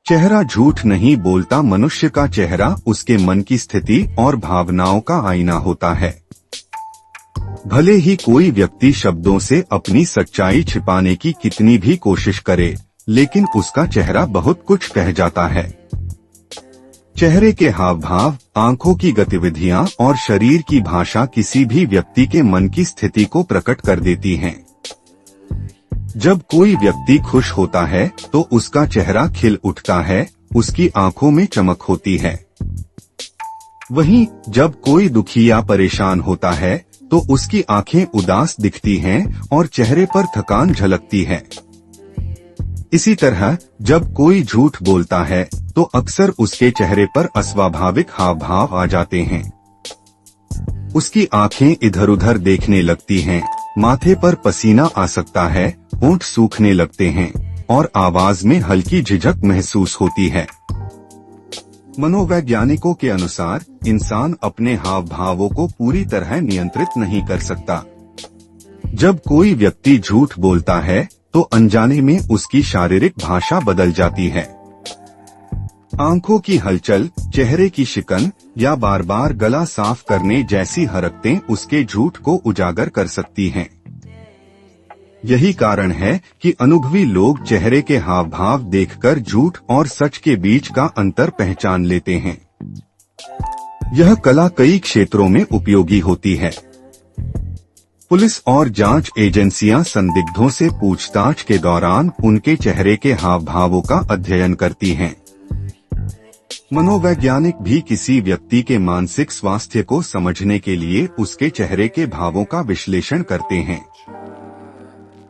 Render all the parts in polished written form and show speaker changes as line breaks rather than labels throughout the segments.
चेहरा झूठ नहीं बोलता। मनुष्य का चेहरा उसके मन की स्थिति और भावनाओं का आईना होता है। भले ही कोई व्यक्ति शब्दों से अपनी सच्चाई छिपाने की कितनी भी कोशिश करे, लेकिन उसका चेहरा बहुत कुछ कह जाता है। चेहरे के हाव भाव, आंखों की गतिविधियां और शरीर की भाषा किसी भी व्यक्ति के मन की स्थिति को प्रकट कर देती हैं। जब कोई व्यक्ति खुश होता है तो उसका चेहरा खिल उठता है, उसकी आंखों में चमक होती है। वहीं जब कोई दुखी या परेशान होता है तो उसकी आंखें उदास दिखती हैं और चेहरे पर थकान झलकती है। इसी तरह जब कोई झूठ बोलता है तो अक्सर उसके चेहरे पर अस्वाभाविक हाव भाव आ जाते हैं। उसकी आंखें इधर उधर देखने लगती हैं, माथे पर पसीना आ सकता है, होंठ सूखने लगते हैं और आवाज में हल्की झिझक महसूस होती है। मनोवैज्ञानिकों के अनुसार इंसान अपने हाव भावों को पूरी तरह नियंत्रित नहीं कर सकता। जब कोई व्यक्ति झूठ बोलता है तो अनजाने में उसकी शारीरिक भाषा बदल जाती है। आंखों की हलचल, चेहरे की शिकन या बार बार गला साफ करने जैसी हरकतें उसके झूठ को उजागर कर सकती हैं। यही कारण है कि अनुभवी लोग चेहरे के हाव भाव देखकर झूठ और सच के बीच का अंतर पहचान लेते हैं। यह कला कई क्षेत्रों में उपयोगी होती है। पुलिस और जांच एजेंसियां संदिग्धों से पूछताछ के दौरान उनके चेहरे के हाव भावों का अध्ययन करती हैं। मनोवैज्ञानिक भी किसी व्यक्ति के मानसिक स्वास्थ्य को समझने के लिए उसके चेहरे के भावों का विश्लेषण करते हैं।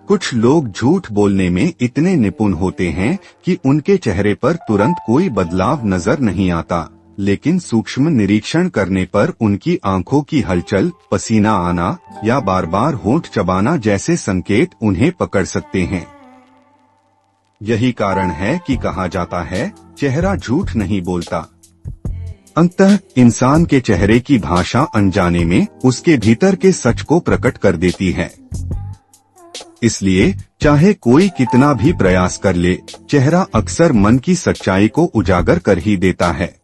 कुछ लोग झूठ बोलने में इतने निपुण होते हैं कि उनके चेहरे पर तुरंत कोई बदलाव नजर नहीं आता, लेकिन सूक्ष्म निरीक्षण करने पर उनकी आंखों की हलचल, पसीना आना या बार बार होंठ चबाना जैसे संकेत उन्हें पकड़ सकते हैं। यही कारण है कि कहा जाता है, चेहरा झूठ नहीं बोलता। अंततः इंसान के चेहरे की भाषा अनजाने में उसके भीतर के सच को प्रकट कर देती है। इसलिए चाहे कोई कितना भी प्रयास कर ले, चेहरा अक्सर मन की सच्चाई को उजागर कर ही देता है।